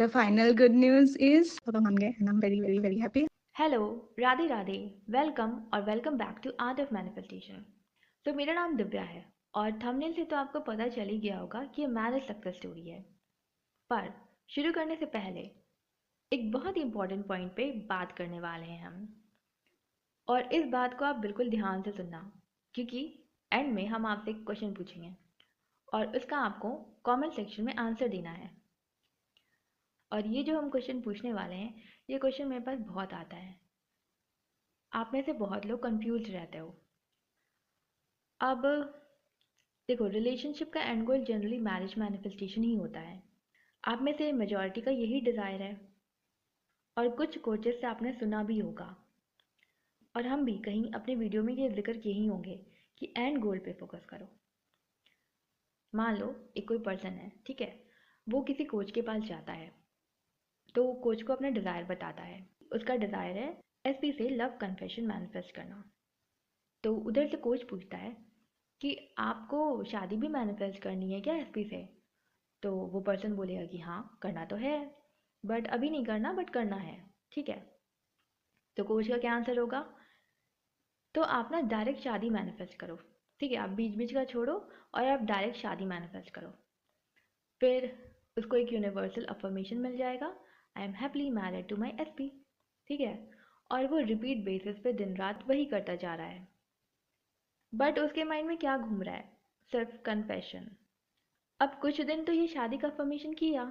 The final good news is तो मान गए and I'm very very very happy. Hello, Radhe Radhe. Welcome और welcome back to art of manifestation. तो मेरा नाम दिव्या है और थंबनेल से तो आपको पता चल ही गया होगा कि ये मैरिज सक्सेस स्टोरी है। पर शुरू करने से पहले एक बहुत ही इंपॉर्टेंट पॉइंट पे बात करने वाले हैं हम, और इस बात को आप बिल्कुल ध्यान से सुनना, क्योंकि एंड में हम आपसे एक क्वेश्चन पूछेंगे और उसका आपको कमेंट सेक्शन में आंसर देना है। और ये जो हम क्वेश्चन पूछने वाले हैं, ये क्वेश्चन मेरे पास बहुत आता है। आप में से बहुत लोग कंफ्यूज रहते हो। अब देखो, रिलेशनशिप का end goal generally marriage manifestation ही होता है। आप में से मेजॉरिटी का यही डिज़ायर है, और कुछ कोचेस से आपने सुना भी होगा, और हम भी कहीं अपने वीडियो में ये जिक्र किए ही होंगे कि एंड गोल पे फोकस करो। मान लो एक कोई पर्सन है, ठीक है, वो किसी कोच के पास जाता है, तो कोच को अपना डिज़ायर बताता है। उसका डिज़ायर है एसपी से लव कन्फेशन मैनिफेस्ट करना। तो उधर से कोच पूछता है कि आपको शादी भी मैनिफेस्ट करनी है क्या एसपी से? तो वो पर्सन बोलेगा कि हाँ, करना तो है, बट अभी नहीं करना, बट करना है। ठीक है, तो कोच का क्या आंसर होगा? तो आप ना डायरेक्ट शादी मैनिफेस्ट करो। ठीक है, आप बीच बीच का छोड़ो और आप डायरेक्ट शादी मैनिफेस्ट करो। फिर उसको एक यूनिवर्सल अफर्मेशन मिल जाएगा, I am happily married to my SP. ठीक है, और वो रिपीट बेसिस पे दिन रात वही करता जा रहा है। बट उसके माइंड में क्या घूम रहा है? सिर्फ कन्फेशन। अब कुछ दिन तो ये शादी का अफर्मेशन किया,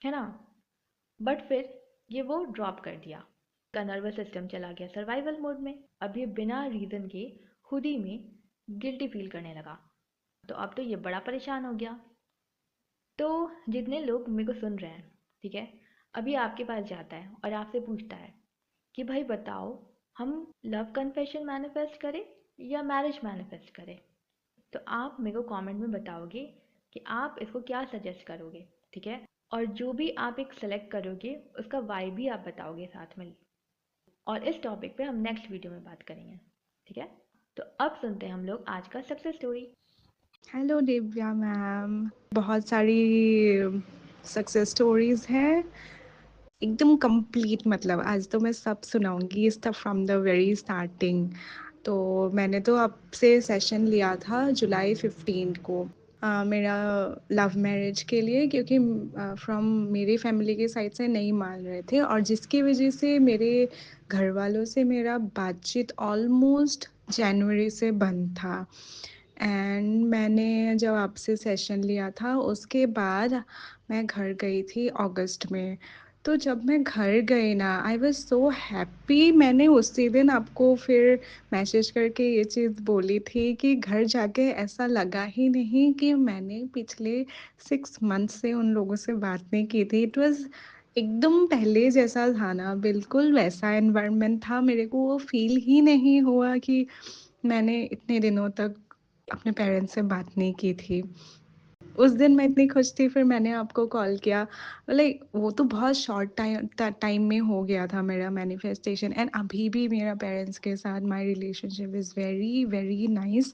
है ना, बट फिर ये वो ड्रॉप कर दिया। का नर्वस सिस्टम चला गया सर्वाइवल मोड में। अब ये बिना रीज़न के खुद ही में गिल्टी फील करने लगा। तो अब तो ये बड़ा परेशान हो गया। तो जितने लोग मेरे को सुन रहे हैं, ठीक है, अभी आपके पास जाता है और आपसे पूछता है कि भाई बताओ, हम लव कन्फेशन मैनिफेस्ट करें या मैरिज मैनिफेस्ट करें? तो आप मेरे को कमेंट में बताओगे कि आप इसको क्या सजेस्ट करोगे। ठीक है, और जो भी आप एक सेलेक्ट करोगे उसका वाई भी आप बताओगे साथ में। और इस टॉपिक पे हम नेक्स्ट वीडियो में बात करेंगे। ठीक है, तो अब सुनते हैं हम लोग आज का success story. Hello Divya ma'am, बहुत सारी सक्सेस स्टोरीज हैं, एकदम कंप्लीट। मतलब आज तो मैं सब सुनाऊंगी start from the very starting. तो मैंने तो आपसे सेशन लिया था जुलाई 15 को, मेरा लव मैरिज के लिए, क्योंकि फ्रॉम मेरी फैमिली की साइड से नहीं मान रहे थे, और जिसकी वजह से मेरे घर वालों से मेरा बातचीत ऑलमोस्ट जनवरी से बंद था। एंड मैंने जब आपसे सेशन लिया था उसके बाद मैं घर गई थी अगस्त में। तो जब मैं घर गई ना, आई वॉज सो हैप्पी। मैंने उसी दिन आपको फिर मैसेज करके ये चीज़ बोली थी कि घर जाके ऐसा लगा ही नहीं कि मैंने पिछले 6 मंथ से उन लोगों से बात नहीं की थी। इट वॉज एकदम पहले जैसा था ना, बिल्कुल वैसा एनवायरनमेंट था। मेरे को वो फील ही नहीं हुआ कि मैंने इतने दिनों तक अपने पेरेंट्स से बात नहीं की थी। उस दिन मैं इतनी खुश थी, फिर मैंने आपको कॉल किया। लाइक वो तो बहुत शॉर्ट टाइम में हो गया था मेरा मैनिफेस्टेशन, एंड अभी भी मेरा पेरेंट्स के साथ my relationship is very very nice.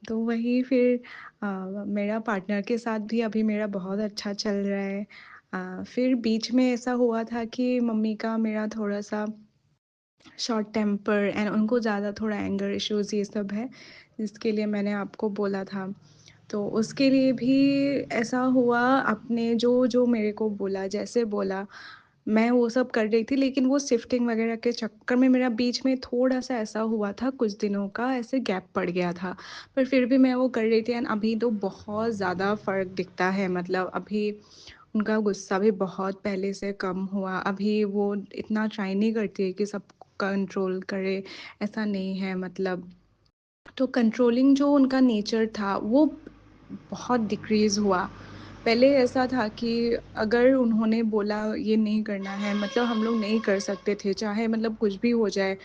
तो वही फिर मेरा पार्टनर के साथ भी अभी मेरा बहुत अच्छा चल रहा है। फिर बीच में ऐसा हुआ था कि मम्मी का मेरा थोड़ा सा शॉर्ट टेम्पर, एंड उनको ज़्यादा थोड़ा एंगर इश्यूज़ ये सब है, जिसके लिए मैंने आपको बोला था। तो उसके लिए भी ऐसा हुआ, आपने जो जो मेरे को बोला, जैसे बोला मैं वो सब कर रही थी, लेकिन वो शिफ्टिंग वगैरह के चक्कर में मेरा बीच में थोड़ा सा ऐसा हुआ था, कुछ दिनों का ऐसे गैप पड़ गया था। पर फिर भी मैं वो कर रही थी, एंड अभी तो बहुत ज़्यादा फ़र्क दिखता है। मतलब अभी उनका गुस्सा भी बहुत पहले से कम हुआ। अभी वो इतना ट्राई नहीं करती है कि सब कंट्रोल करे, ऐसा नहीं है। मतलब तो कंट्रोलिंग जो उनका नेचर था वो बहुत डिक्रीज़ हुआ। पहले ऐसा था कि अगर उन्होंने बोला ये नहीं करना है, मतलब हम लोग नहीं कर सकते थे, चाहे मतलब कुछ भी हो जाए।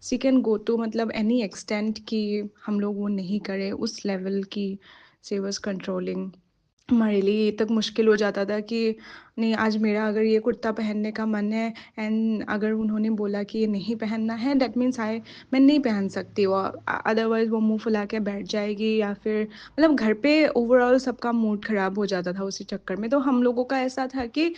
शी कैन गो टू मतलब एनी एक्सटेंट कि हम लोग वो नहीं करें, उस लेवल की शी वाज कंट्रोलिंग। हमारे लिए ये तक मुश्किल हो जाता था कि नहीं, आज मेरा अगर ये कुर्ता पहनने का मन है एंड अगर उन्होंने बोला कि ये नहीं पहनना है, दैट मीन्स मैं नहीं पहन सकती। वो अदरवाइज़ वो मुंह फुला के बैठ जाएगी, या फिर मतलब घर पे ओवरऑल सबका मूड ख़राब हो जाता था उसी चक्कर में। तो हम लोगों का ऐसा था कि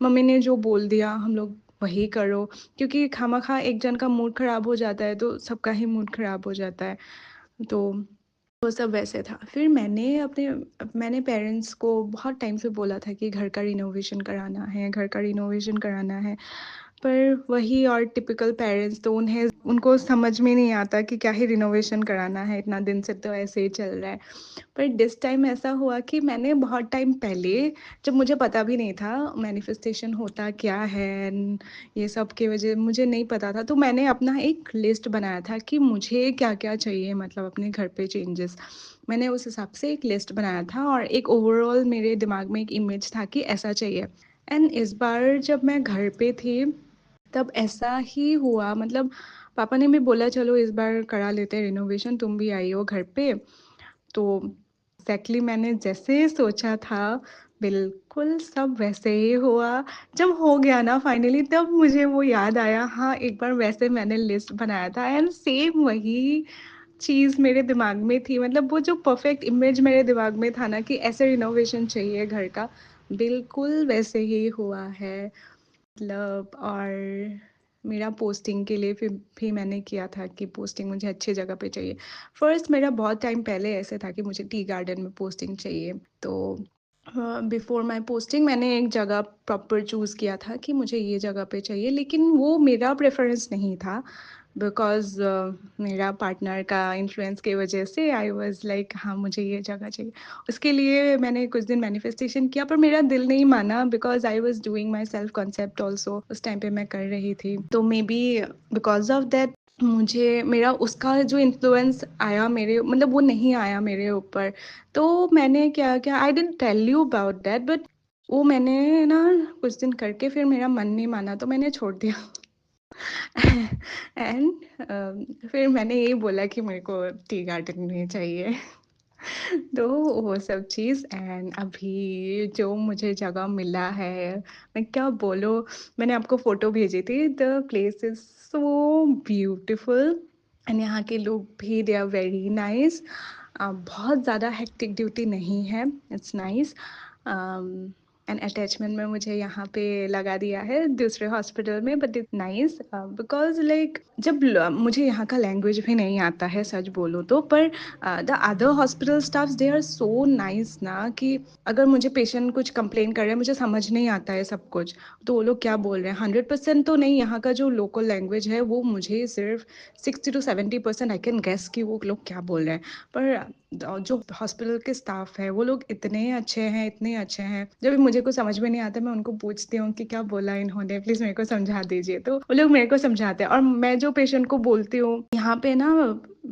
मम्मी ने जो बोल दिया हम लोग वही करो, क्योंकि खामखा एक जन का मूड ख़राब हो जाता है तो सबका ही मूड ख़राब हो जाता है। तो वो सब वैसे था। फिर मैंने पेरेंट्स को बहुत टाइम से बोला था कि घर का रिनोवेशन कराना है, घर का रिनोवेशन कराना है। पर वही और टिपिकल पेरेंट्स, तो उनको समझ में नहीं आता कि क्या ही रिनोवेशन कराना है, इतना दिन से तो ऐसे ही चल रहा है। पर दिस टाइम ऐसा हुआ कि मैंने बहुत टाइम पहले, जब मुझे पता भी नहीं था मैनिफेस्टेशन होता क्या है and ये सब की वजह मुझे नहीं पता था, तो मैंने अपना एक लिस्ट बनाया था कि मुझे क्या क्या चाहिए, मतलब अपने घर पे चेंजेस। मैंने उस हिसाब से एक लिस्ट बनाया था और एक ओवरऑल मेरे दिमाग में एक इमेज था कि ऐसा चाहिए। एंड इस बार जब मैं घर पे थी तब ऐसा ही हुआ, मतलब पापा ने भी बोला चलो इस बार करा लेते हैं रिनोवेशन, तुम भी आई हो घर पे। तो एग्जैक्टली मैंने जैसे सोचा था बिल्कुल सब वैसे ही हुआ। जब हो गया ना फाइनली, तब मुझे वो याद आया, हाँ एक बार वैसे मैंने लिस्ट बनाया था एंड सेम वही चीज़ मेरे दिमाग में थी। मतलब वो जो परफेक्ट इमेज मेरे दिमाग में था ना कि ऐसे रिनोवेशन चाहिए घर का, बिल्कुल वैसे ही हुआ है। मतलब और मेरा पोस्टिंग के लिए फिर भी मैंने किया था कि पोस्टिंग मुझे अच्छी जगह पे चाहिए। फर्स्ट मेरा बहुत टाइम पहले ऐसे था कि मुझे टी गार्डन में पोस्टिंग चाहिए। तो बिफोर माय पोस्टिंग मैंने एक जगह प्रॉपर चूज़ किया था कि मुझे ये जगह पे चाहिए, लेकिन वो मेरा प्रेफरेंस नहीं था। बिकॉज़ मेरा पार्टनर का इन्फ्लुएंस की वजह से आई वाज़ लाइक हाँ मुझे ये जगह चाहिए। उसके लिए मैंने कुछ दिन मैनिफेस्टेशन किया, पर मेरा दिल नहीं माना because I was doing my self concept also, उस टाइम पे मैं कर रही थी। तो may be because of that मुझे मेरा उसका जो इन्फ्लुएंस आया मेरे, मतलब वो नहीं आया मेरे ऊपर। तो मैंने क्या किया, I didn't tell you about that, but वो मैंने ना कुछ दिन करके फिर मेरा मन नहीं माना तो मैंने छोड़ दिया। एंड फिर मैंने यही बोला कि मेरे को टी गार्डन में चाहिए। तो वो सब चीज़ एंड अभी जो मुझे जगह मिला है, मैं क्या बोलूँ। मैंने आपको फ़ोटो भेजी थी, the place is so beautiful and यहाँ के लोग भी दे आर वेरी नाइस। बहुत ज़्यादा हेक्टिक ड्यूटी नहीं है, इट्स नाइस। एंड अटैचमेंट में मुझे यहाँ पे लगा दिया है दूसरे हॉस्पिटल में, but it nice because like मुझे यहाँ का लैंग्वेज भी नहीं आता है सच बोलूँ तो, पर the other hospital staffs they are so nice ना, कि अगर मुझे पेशेंट कुछ कंप्लेन कर रहे हैं, मुझे समझ नहीं आता है सब कुछ, तो वो लोग क्या बोल रहे हैं 100% तो नहीं, यहाँ का जो लोकल लैंग्वेज है वो मुझे सिर्फ 60 to 70% आई कैन गेस कि वो लोग क्या बोल रहे हैं। पर जो हॉस्पिटल के स्टाफ है वो लोग इतने अच्छे हैं, इतने अच्छे हैं। जब भी मुझे कुछ समझ में नहीं आता मैं उनको पूछती हूँ कि क्या बोला इन्होंने, प्लीज़ मेरे को समझा दीजिए, तो वो लोग मेरे को समझाते हैं। और मैं जो पेशेंट को बोलती हूँ यहाँ पे ना,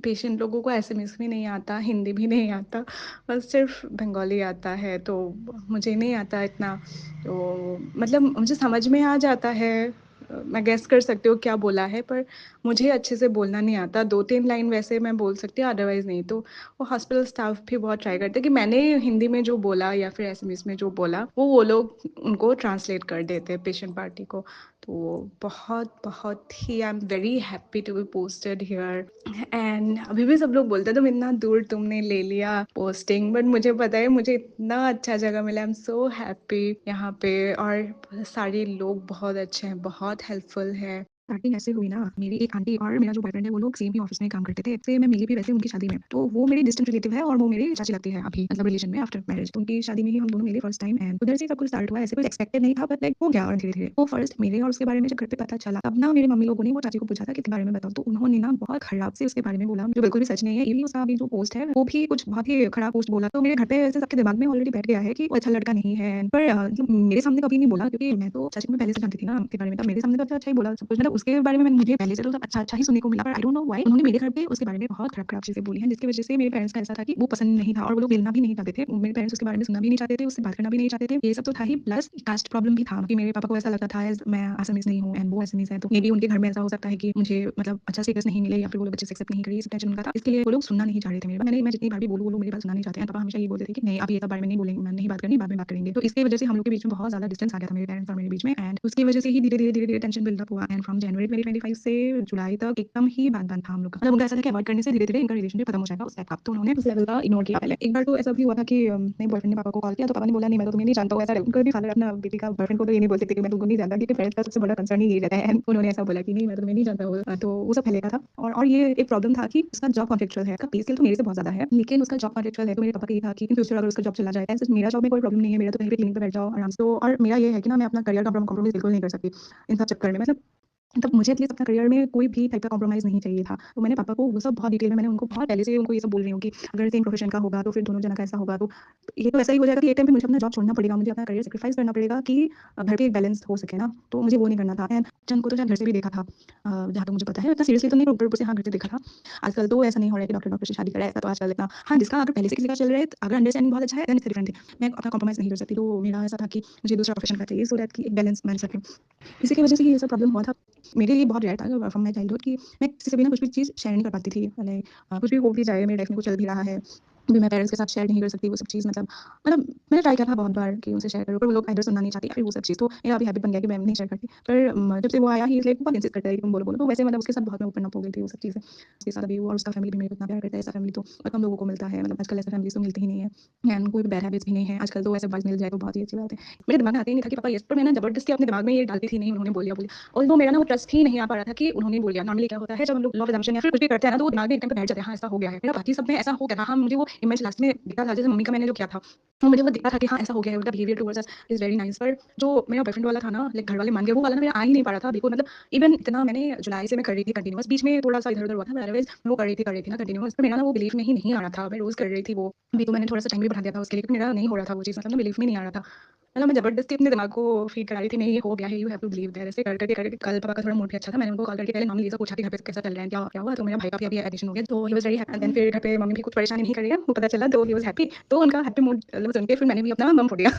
पेशेंट लोगों को एसएमएस भी नहीं आता, हिंदी भी नहीं आता, बस सिर्फ बंगाली आता है, तो मुझे नहीं आता इतना। तो मतलब मुझे समझ में आ जाता है, मैं गेस कर सकती हूँ क्या बोला है, पर मुझे अच्छे से बोलना नहीं आता। 2-3 लाइन वैसे मैं बोल सकती हूँ, अदरवाइज़ नहीं। तो वो हॉस्पिटल स्टाफ भी बहुत ट्राई करते हैं कि मैंने हिंदी में जो बोला या फिर एसएमएस में जो बोला वो लोग उनको ट्रांसलेट कर देते हैं पेशेंट पार्टी को। तो बहुत बहुत ही I am very happy to be posted here. And अभी भी सब लोग बोलते हैं तुम इतना दूर तुमने ले लिया पोस्टिंग, बट मुझे पता है मुझे इतना अच्छा जगह मिला, आई एम सो हैप्पी यहाँ पे। और सारे लोग बहुत अच्छे हैं, बहुत हेल्पफुल है। स्टार्टिंग ऐसे हुई ना, मेरी एक आंटी और मेरा जो बॉयफ्रेंड है वो लोग सेम ही ऑफिस में काम करते थे, से मैं मिली भी वैसे उनकी शादी में। तो वो मेरी डिस्टेंट रिलेटिव है और वो मेरी चाची लगती है अभी, मतलब रिलेशन में आफ्टर मैरिज। तो उनकी शादी में ही हम दोनों मिले फर्स्ट टाइम एंड उधर से सब कुछ स्टार्ट हुआ। ऐसे कुछ एक्सपेक्टेड नहीं था, बट लाइक हो गया। और धीरे धीरे वो फर्स्ट मेरे और उसके बारे में जब घर पे पता चला, तब ना मेरे मम्मी लोगों ने वो चाची को पूछा था कि बारे में बताओ, तो उन्होंने ना बहुत खराब से उसके बारे में बोला, जो बिल्कुल भी सच नहीं है। इवन उसका अभी जो पोस्ट है वो भी कुछ बहुत ही खराब पोस्ट बोला। तो मेरे घर पे ऐसे सबके दिमाग में ऑलरेडी बैठ गया है कि वो अच्छा लड़का नहीं है। पर मतलब मेरे सामने कभी नहीं बोला, क्योंकि मैं तो चाची को मैं पहले से जानती थी ना उसके बारे में, तब मेरे सामने तो अच्छा अच्छा ही बोला सब कुछ। मतलब उसके बारे में मुझे पहले से तो सब अच्छा ही सुनने को मिला, पर आई डोंट नो व्हाई उन्होंने मेरे घर पे उसके बारे में बहुत खराब चीज़ें बोली हैं, जिसकी वजह से मेरे पेरेंट्स का ऐसा था कि वो पसंद नहीं था और वो लोग मिलना भी नहीं चाहते थे। मेरे पेरेंट्स उसके बारे में सुनना भी नहीं चाहते थे, उससे बात करना भी नहीं चाहते थे। ये सब तो था ही, प्लस कास्ट प्रॉब्लम भी था कि मेरे पापा को ऐसा लगता था एज़ मैं असमीज़ नहीं हूँ एंड वो असमीज़ है, तो मे बी उनके घर में ऐसा हो सकता है कि मुझे मतलब अच्छा स्टेटस नहीं मिले या फिर वो लोग अच्छे से एक्सेप्ट नहीं करे, ये सब टेंशन उनका था। इसके लिए वो लोग सुनना नहीं चाह रहे थे मेरी बात। मैं जितनी बार भी बोलूँ वो लोग मेरी बात सुनना नहीं चाहते हैं। पापा हमेशा ये बोलते थे कि नहीं, आप ये सब बारे में नहीं बोलेंगे, मैं नहीं बात करनी, बाद में बात करेंगे। तो इसकी वजह से हम लोग के बीच में बहुत ज़्यादा डिस्टेंस आ गया था मेरे पेरेंट्स और मेरे बीच में, एंड उसकी वजह से ही धीरे-धीरे टेंशन बिल्ड अप हुआ, एंड फ्रॉम जनवरी 2025 से जुलाई तक एकदम ही बंद था हम लोग का। मतलब उनका ऐसा था कि अवॉइड करने से धीरे-धीरे इनका रिलेशनशिप खत्म हो जाएगा उस टाइप का। तो उन्होंने उस लेवल का इग्नोर किया पहले। एक बार तो ऐसा भी हुआ था कि मेरे बॉयफ्रेंड ने पापा को कॉल किया, तो पापा ने बोला नहीं, मैं तो तुम्हें नहीं जानता हूँ, ऐसा उनको भी फादर अपना बेटी का बॉयफ्रेंड को तो ये नहीं बोलते थे कि मैं तुमको नहीं जानता, क्योंकि पेरेंट्स का सबसे बड़ा कंसर्न ही यही रहता है। उन्होंने ऐसा बोला कि नहीं, मैं तो तुम्हें नहीं जानता हूँ, तो वो सब पहले का था। और ये एक प्रॉब्लम था कि उसका जॉब कॉन्ट्रेक्चुअल है, उसका पे स्केल तो मेरे से बहुत ज़्यादा है, लेकिन उसका जॉब कॉन्ट्रेक्चुअल है, तो मेरे पापा का ये था कि इन फ्यूचर अगर उसका जॉब चला जाए, ऐसे मेरा जॉब में कोई प्रॉब्लम नहीं है, मेरा तो कहीं पे क्लिनिक पे बैठ जाओ आराम से। तो और मेरा ये है कि ना मैं अपना करियर का कॉम्प्रोमाइज़ बिल्कुल नहीं कर सकती इन सब चक्कर में। मतलब मुझे एटलीस्ट अपना करियर में कोई भी टाइप का कॉम्प्रोमाइज़ नहीं चाहिए था। तो मैंने पापा को वो सब बहुत डिटेल में मैंने उनको बहुत पहले से उनको ये सब बोल रही हूँ कि अगर सेम प्रोफ़ेशन का होगा तो फिर दोनों जना का ऐसा होगा, तो ये तो ऐसा ही हो जाएगा कि एक टाइम पे मुझे अपना जॉब छोड़ना पड़ेगा, मुझे अपना करियर सैक्रिफ़ाइस करना पड़ेगा कि घर पे एक बैलेंस हो सके ना, तो मुझे वो नहीं करना था। एंड जन को तो शायद घर से भी देखा था, जहाँ तक मुझे पता है, इतना सीरियसली तो नहीं, ऊपर-ऊपर से हाँ, घर से देखा था। आजकल तो ऐसा नहीं हो रहा है कि डॉक्टर से शादी करा है, ऐसा तो आजकल इतना हाँ, जिसका अगर पहले से किसी का चल रहा है, अगर अंडरस्टैंडिंग बहुत अच्छा है, देन इट्स डिफरेंट थिंग। मैं अपना कॉम्प्रोमाइज़ नहीं कर सकती, तो मेरा ऐसा था कि मुझे दूसरा प्रोफ़ेशन का चाहिए सो दैट कि एक बैलेंस बन सके। इसी की वजह से ये सब प्रॉब्लम हुआ था। मेरे लिए बहुत रेयर था फ्रॉम माय चाइल्डहुड कि मैं किसी से भी ना कुछ भी चीज़ शेयर नहीं कर पाती थी। कुछ भी हो भी जाए, मेरी लाइफ में कुछ चल भी रहा है, भी मैं पेरेंट्स के साथ शेयर नहीं कर सकती वो सब चीज़। मतलब मैंने ट्राई किया था बहुत बार कि उनसे शेयर करूँ, पर वो लोग आइदर सुनना नहीं चाहते या फिर वो सब चीज़। तो मेरा अभी हैबिट बन गया कि मैं नहीं शेयर करती। पर जब से वो आया ही इसलिए बहुत इंसिस्ट करता है कि तुम बोलो। तो वैसे मतलब उसके साथ बहुत मैं ओपन अप हो गई थी वो सब चीज़ें। उसके साथ अभी वो और उसका फैमिली भी मेरे को इतना प्यार करता है, ऐसा फैमिली तो बहुत कम लोगों को मिलता है। मतलब आजकल ऐसा फैमिलीज़ तो मिलती ही नहीं है, एंड कोई भी बैड हैबिट्स भी नहीं है। आजकल तो ऐसे बॉयज़ मिल जाए तो बहुत ही अच्छी बात है। मेरे दिमाग में आता ही नहीं था कि पापा ये, पर मैं ना ज़बरदस्ती अपने दिमाग में ये डालती थी, नहीं उन्होंने बोल दिया। ऑल्दो मेरा ना वो ट्रस्ट ही नहीं आ पा रहा था कि उन्होंने बोल दिया। नॉर्मली क्या होता है जब हम लोग लॉ ऑफ असम्पशन या फिर कुछ भी करते हैं ना, तो वो दिमाग में एक टाइम पे बैठ जाते हैं, हाँ, ऐसा हो गया है। मेरा बाकी सब में ऐसा हो गया था। हाँ, मुझे वो इमेज लास्ट में दिखा था, जैसे मम्मी का मैंने जो किया था, तो मुझे वो दिखा था कि हाँ, ऐसा हो गया है, उनका behaviour towards us is very nice. पर जो मेरा बॉयफ्रेंड वाला था ना, लाइक घर वाले मान गए, वो वाला ना मेरा आ ही नहीं पा रहा था बिल्कुल। मतलब इवन इतना मैंने जुलाई से मैं कर रही थी कंटिन्यूअस, बीच में थोड़ा-सा इधर-उधर हुआ था, पर अदरवाइज़ मैं वो कर रही थी ना कंटिन्यूअस। पर मेरा ना वो बिलीव में ही नहीं आ रहा था, मैं रोज़ कर रही थी वो। अभी तो मैंने थोड़ा-सा टाइम भी बढ़ा दिया था उसके लिए, क्योंकि मेरा नहीं हो रहा था वो चीज़, मतलब ना बिलीव में नहीं आ रहा था। मतलब मैं ज़बरदस्ती अपने दिमाग को फ़ीड करा रही थी, नहीं ये हो गया है, you have to believe that. ऐसे कर करके कल पापा का थोड़ा मूड भी अच्छा था, मैंने उनको कॉल करके पहले नॉर्मली ये सब पूछा कि घर पे कैसा चल रहा है, क्या क्या हुआ? तो मेरा भाई का भी अभी एडमिशन हो गया, तो he was very happy. Then फिर घर पे मम्मी भी कुछ परेशानी नहीं कर रही है, वो पता चला, तो ही वाज़ हैप्पी। तो उनका हैप्पी मूड मतलब सुन के फिर मैंने भी अपना बम फोड़ दिया।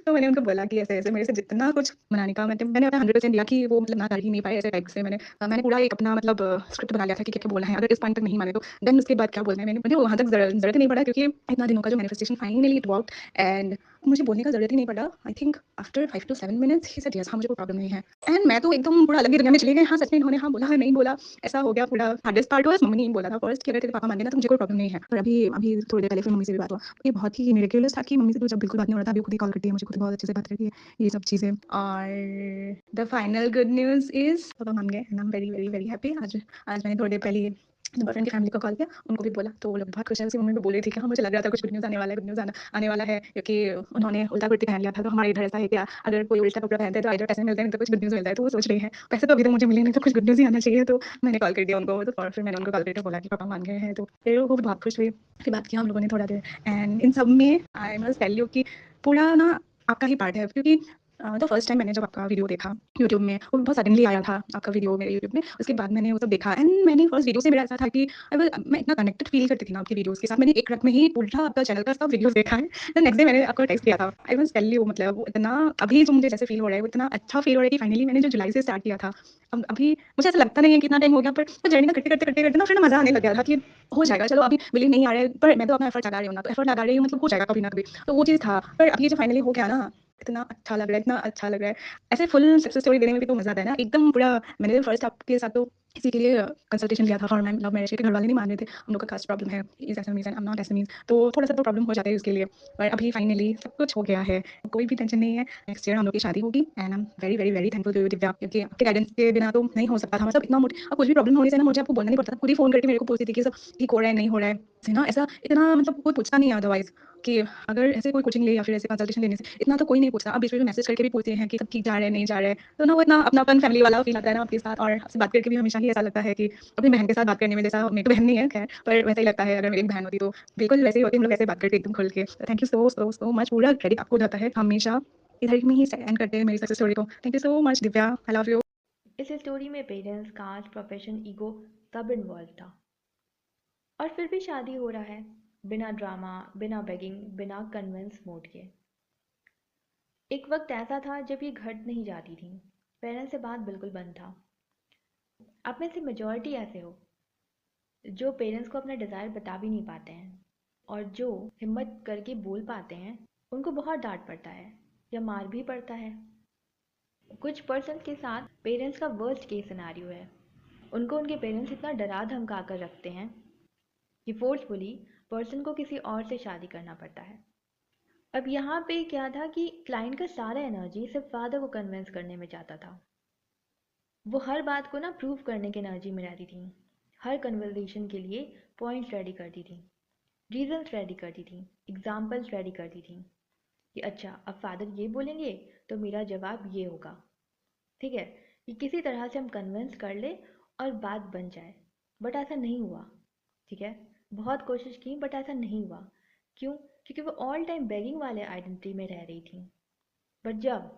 तो मैंने उनको बोला कि ऐसे-ऐसे मेरे से जितना कुछ मनाने का मैंने अपना 100% दिया कि वो मतलब ना कर ही नहीं पाए, ऐसे टाइप से मैंने पूरा एक अपना मतलब स्क्रिप्ट बना लिया था कि क्या-क्या बोलना है, अगर इस पॉइंट तक नहीं माने तो देन उसके बाद क्या बोलना है। मैंने मुझे वहाँ तक ज़रूरत ही नहीं पड़ा, क्योंकि इतना दिनों का जो manifestation finally it worked, and मुझे बोलने का ज़रूरत ही नहीं पड़ा। I think after 5 to 7 minutes ही सेड यस, हाँ, मुझे कोई प्रॉब्लम नहीं है। एंड मैं तो एकदम पूरा अलग ही दुनिया में चली गई। हाँ, सच में इन्होंने हाँ बोला, नहीं बोला, ऐसा हो गया पूरा। हार्डेस्ट पार्ट वाज़ मम्मी ने बोला था फर्स्ट कि अगर तेरे पापा मान गए ना तो मुझे कोई प्रॉब्लम नहीं है। पर अभी अभी थोड़ी देर पहले फिर मम्मी से भी बात हुआ। ये बहुत ही मिरेकल्स था कि मम्मी से तो जब बिल्कुल बात नहीं हो रहा था, अभी वो खुद ही कॉल करती है, मुझे खुद ही बहुत अच्छे से बात करती है, ये सब चीज़ें। और the final good news is पापा मान गए, and I am very, very, very happy. आज मैंने थोड़ी देर पहले ही अपने बॉयफ्रेंड की फैमिली को कॉल किया, उनको भी बोला, तो वो लोग बहुत खुश हैं। उसी मम्मी भी बोल रही थी कि हाँ, मुझे लग रहा था कुछ गुड न्यूज़ आने वाला है, गुड न्यूज़ आने वाला है, क्योंकि उन्होंने उल्टा कुर्ती पहन लिया था। तो हमारे इधर ऐसा है कि अगर कोई उल्टा कपड़ा पहनता है तो आइदर पैसे मिलते हैं, नहीं तो कुछ गुड न्यूज़ मिलता है। तो वो सोच रही हैं, पैसे तो अभी तक मुझे मिले नहीं, तो कुछ गुड न्यूज़ ही आना चाहिए। तो मैंने कॉल कर दिया उनको, तो और फिर मैंने उनको कॉल करके बोला कि पापा मान गए हैं, तो फिर वो बहुत खुश हुई। फिर बात किया हम लोगों ने थोड़ा देर, एंड इन सब में आई मस्ट टेल यू कि पूरा ना आपका ही पार्ट है, क्योंकि द फर्स्ट टाइम मैंने जब आपका वीडियो देखा यूट्यूब में, वो बहुत सडनली आया था आपका वीडियो मेरे यूट्यूब में। उसके बाद मैंने वो सब देखा, एंड मैंने फर्स्ट वीडियो से मेरा ऐसा था कि मैं इतना कनेक्टेड फील करती थी ना आपके वीडियोज़ के साथ। मैंने एक रत में ही पूरा आपका चैनल का सब वीडियोज़ देखा है। देन नेक्स्ट डे मैंने आपको टेक्स्ट किया था। आई मस्ट टेल यू, मतलब वो इतना अभी जो मुझे जैसे फील हो रहा है, वो इतना अच्छा फील हो रहा है कि फाइनली मैंने जो जुलाई से स्टार्ट किया था, अब अभी मुझे ऐसा लगता नहीं है कि इतना टाइम हो गया, पर वो जर्नी ना करते-करते ना फिर ना मज़ा आने लग गया था कि हो जाएगा, चलो अभी बिलीव नहीं आ रहा है, पर मैं तो अपना एफर्ट लगा रही हूँ ना, तो एफर्ट लगा रही हूँ, मतलब हो जाएगा कभी ना कभी। तो वो चीज़ था, पर अब ये जो फाइनली हो गया ना, इतना अच्छा लग रहा है, इतना अच्छा लग रहा है। ऐसे फुल सक्सेस स्टोरी देने में भी तो मज़ा आता है ना, एकदम पूरा। मैंने तो फर्स्ट आपके साथ तो इसी के लिए कंसल्टेशन लिया था फॉर माय लव मैरिज, के घर वाले नहीं मान रहे थे। हम लोग का कास्ट प्रॉब्लम है, he is SMEs and I am not SMEs, तो थोड़ा-सा तो प्रॉब्लम हो जाता है उसके लिए। पर अभी फाइनली सब कुछ हो गया है, कोई भी टेंशन नहीं है। नेक्स्ट ईयर हम लोग की शादी होगी, and I am very, very, very thankful to you Divya, क्योंकि आपके गाइडेंस के बिना तो नहीं हो सकता था। मतलब इतना मोटी अब कुछ भी प्रॉब्लम होने से ना मुझे आपको बोलना नहीं पड़ता था, खुद ही फ़ोन करके मेरे को पूछती थी कि सब ठीक हो रहा है, नहीं हो रहा है। है ना? ऐसा इतना मतलब कोई पूछता नहीं है अदरवाइज़, कि अगर ऐसे कोई कोचिंग ले या फिर ऐसे कंसल्टेशन लेने से इतना तो कोई नहीं पूछता। अब बीच-बीच में मैसेज करके भी पूछते हैं कि सब ठीक जा रहा है, नहीं जा रहा है। तो ना वो इतना अपनापन फैमिली वाला फ़ील आता है ना आपके साथ, और आपसे बात करके भी हमेशा ही ऐसा लगता है कि अपनी बहन के साथ बात करने में, जैसा मेरी तो बहन नहीं है खैर, पर वैसा ही लगता है अगर मेरी एक बहन होती तो बिल्कुल वैसे ही होती, हम लोग ऐसे बात करते एकदम खुल के। Thank you so, so, so much, पूरा क्रेडिट आपको जाता है हमेशा। इधर में ही से एंड करते हैं मेरी सक्सेस स्टोरी को। Thank you so much Divya, I love you. इस स्टोरी में पेरेंट्स, कास्ट, प्रोफेशन, ईगो सब इन्वॉल्व था। और फिर भी शादी हो रहा है, बिना ड्रामा, बिना बेगिंग, बिना कन्विंस मोड के। एक वक्त ऐसा था जब ये घट नहीं जाती थी, पेरेंट्स से बात बिल्कुल बंद था। आप में से मेजॉरिटी ऐसे हो जो पेरेंट्स को अपना डिज़ायर बता भी नहीं पाते हैं, और जो हिम्मत करके बोल पाते हैं उनको बहुत डांट पड़ता है या मार भी पड़ता है। कुछ पर्सन के साथ पेरेंट्स का वर्स्ट केस सिनेरियो है। उनको उनके पेरेंट्स इतना डरा धमका कर रखते हैं कि फोर्सफुली पर्सन को किसी और से शादी करना पड़ता है। अब यहाँ पे क्या था कि क्लाइंट का सारा एनर्जी सिर्फ फादर को कन्विंस करने में जाता था। वो हर बात को ना प्रूव करने की एनर्जी में रहती थी, हर कन्वर्सेशन के लिए पॉइंट्स रेडी करती थी, रीजंस रेडी करती थी, एग्जाम्पल्स रेडी करती थी कि अच्छा अब फादर ये बोलेंगे तो मेरा जवाब ये होगा। ठीक है, कि किसी तरह से हम कन्विंस कर ले और बात बन जाए। बट ऐसा नहीं हुआ। ठीक है, बहुत कोशिश की बट ऐसा नहीं हुआ। क्यों? क्योंकि वो ऑल टाइम बेगिंग वाले आइडेंटिटी में रह रही थी। बट जब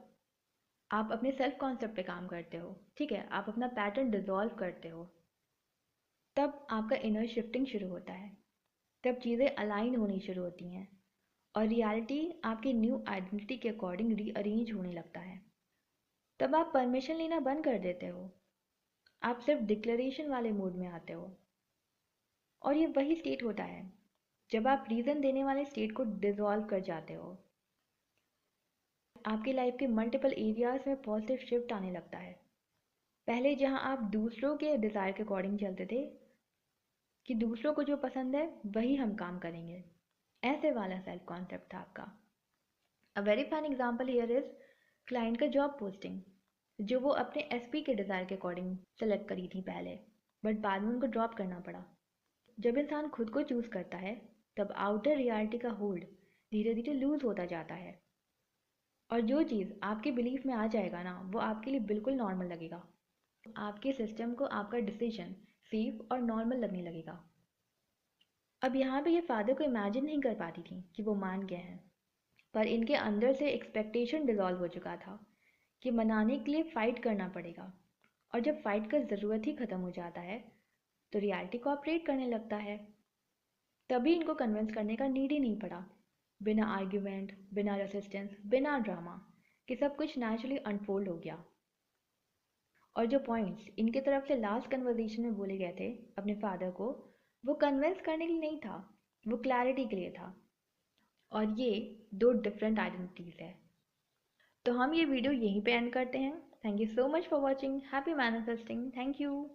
आप अपने सेल्फ कॉन्सेप्ट पे काम करते हो, ठीक है, आप अपना पैटर्न डिसॉल्व करते हो, तब आपका इनर शिफ्टिंग शुरू होता है। तब चीज़ें अलाइन होनी शुरू होती हैं और रियलिटी आपकी न्यू आइडेंटिटी के अकॉर्डिंग रीअरेंज होने लगता है। तब आप परमिशन लेना बंद कर देते हो, आप सिर्फ डिक्लेरेशन वाले मूड में आते हो। और ये वही स्टेट होता है जब आप रीज़न देने वाले स्टेट को डिसॉल्व कर जाते हो। आपकी लाइफ के मल्टीपल एरियाज में पॉजिटिव शिफ्ट आने लगता है। पहले जहां आप दूसरों के डिज़ायर के अकॉर्डिंग चलते थे कि दूसरों को जो पसंद है वही हम काम करेंगे, ऐसे वाला सेल्फ कॉन्सेप्ट था आपका। A very fine example here is client का जॉब पोस्टिंग, जो वो अपने एसपी के डिज़ायर के अकॉर्डिंग सेलेक्ट करी थी पहले, बट बाद में उनको ड्रॉप करना पड़ा। जब इंसान खुद को चूज़ करता है तब आउटर रियलिटी का होल्ड धीरे धीरे लूज होता जाता है, और जो चीज़ आपके बिलीफ में आ जाएगा ना वो आपके लिए बिल्कुल नॉर्मल लगेगा। आपके सिस्टम को आपका डिसीजन सेफ और नॉर्मल लगने लगेगा। अब यहाँ पे ये फादर को इमेजिन नहीं कर पाती थी कि वो मान गए हैं, पर इनके अंदर से एक्सपेक्टेशन डिसॉल्व हो चुका था कि मनाने के लिए फ़ाइट करना पड़ेगा। और जब फाइट का ज़रूरत ही ख़त्म हो जाता है तो रियलिटी कोऑपरेट करने लगता है। तभी इनको कन्विंस करने का नीड ही नहीं पड़ा। बिना आर्ग्यूमेंट, बिना रेसिस्टेंस, बिना ड्रामा कि सब कुछ नेचुरली अनफोल्ड हो गया। और जो पॉइंट्स इनके तरफ से लास्ट कन्वर्सेशन में बोले गए थे अपने फादर को, वो कन्विंस करने के लिए नहीं था, वो क्लैरिटी के लिए था। और ये दो डिफरेंट आइडेंटिटीज़ है। तो हम ये वीडियो यहीं पे एंड करते हैं। Thank you so much for watching. Happy manifesting. Thank you.